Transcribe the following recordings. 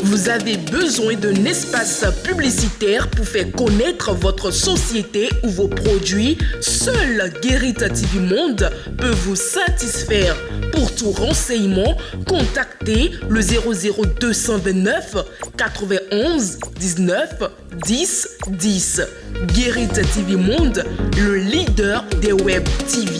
Vous avez besoin d'un espace publicitaire pour faire connaître votre société ou vos produits? Seul Guérit TV Monde peut vous satisfaire. Pour tout renseignement, contactez le 00229 91 19 10 10. Guérit TV Monde, le leader des web TV.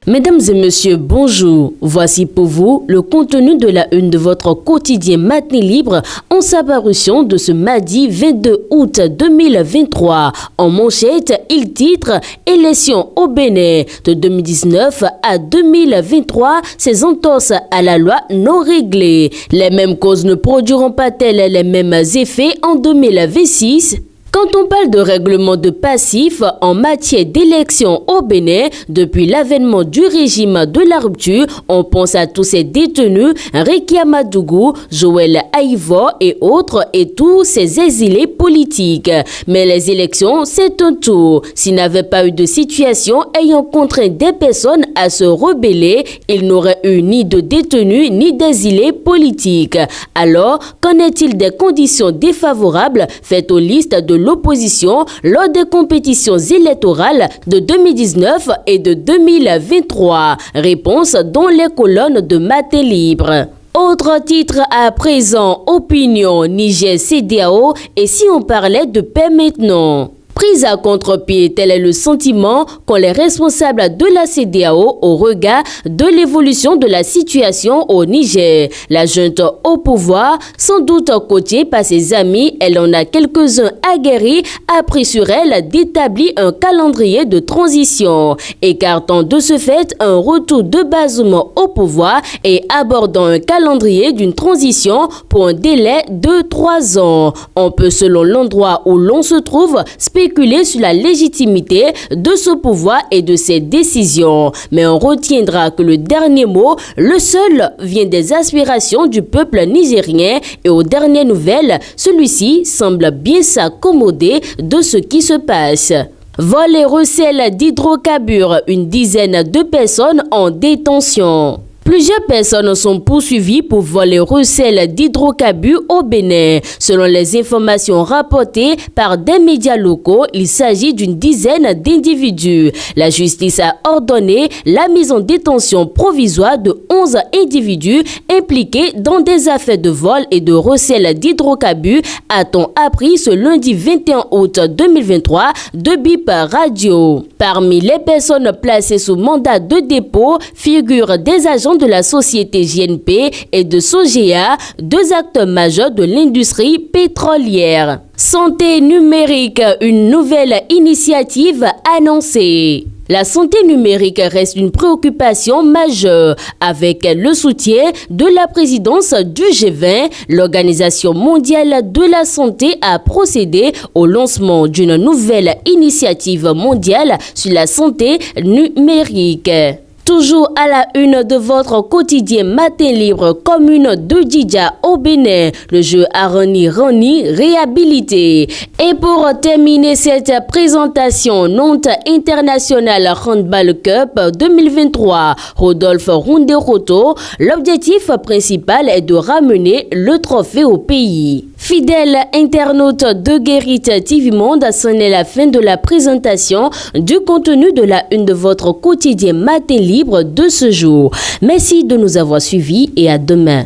Mesdames et messieurs, bonjour. Voici pour vous le contenu de la une de votre quotidien Matin Libre en sa parution de ce mardi 22 août 2023. En manchette, il titre « Élections au Bénin de 2019 à 2023, ces entorses à la loi non réglées. Les mêmes causes ne produiront pas-elles les mêmes effets en 2026 ?» Quand on parle de règlement de passif en matière d'élection au Bénin, depuis l'avènement du régime de la rupture, on pense à tous ces détenus, Rekia Madougou, Joël Aïvo et autres, et tous ces exilés politiques. Mais les élections, c'est un tout. S'il n'avait pas eu de situation ayant contraint des personnes à se rebeller, il n'aurait eu ni de détenus ni d'exilés politiques. Alors, qu'en est-il des conditions défavorables faites aux listes de l'opposition lors des compétitions électorales de 2019 et de 2023? Réponse dans les colonnes de Matin Libre. Autre titre à présent, opinion Niger-CEDEAO, et si on parlait de paix maintenant? Prise à contre-pied, tel est le sentiment qu'ont les responsables de la CEDEAO au regard de l'évolution de la situation au Niger. La junte au pouvoir, sans doute coachée par ses amis, elle en a quelques-uns aguerris, a pris sur elle d'établir un calendrier de transition, écartant de ce fait un retour de Bazoum au pouvoir et abordant un calendrier d'une transition pour un délai de 3 ans. On peut, selon l'endroit où l'on se trouve, spéculer sur la légitimité de ce pouvoir et de ses décisions. Mais on retiendra que le dernier mot, le seul, vient des aspirations du peuple nigérien et aux dernières nouvelles, celui-ci semble bien s'accommoder de ce qui se passe. Vol et recel d'hydrocarbures, une dizaine de personnes en détention. Plusieurs personnes sont poursuivies pour vol et recel d'hydrocarbures au Bénin. Selon les informations rapportées par des médias locaux, il s'agit d'une dizaine d'individus. La justice a ordonné la mise en détention provisoire de 11 individus impliqués dans des affaires de vol et de recel d'hydrocarbures, a-t-on appris ce lundi 21 août 2023 de BIP Radio. Parmi les personnes placées sous mandat de dépôt figurent des agents de la société GNP et de Sogea, deux acteurs majeurs de l'industrie pétrolière. Santé numérique, une nouvelle initiative annoncée. La santé numérique reste une préoccupation majeure. Avec le soutien de la présidence du G20, l'Organisation mondiale de la santé a procédé au lancement d'une nouvelle initiative mondiale sur la santé numérique. Toujours à la une de votre quotidien Matin Libre, commune de Djidja au Bénin, le jeu Arani Rani réhabilité. Et pour terminer cette présentation, Nantes International Handball Cup 2023, Rodolphe Runderoto, l'objectif principal est de ramener le trophée au pays. Fidèles internautes de Guérit TV Monde, c'en est la fin de la présentation du contenu de la une de votre quotidien Matin Libre de ce jour. Merci de nous avoir suivis et à demain.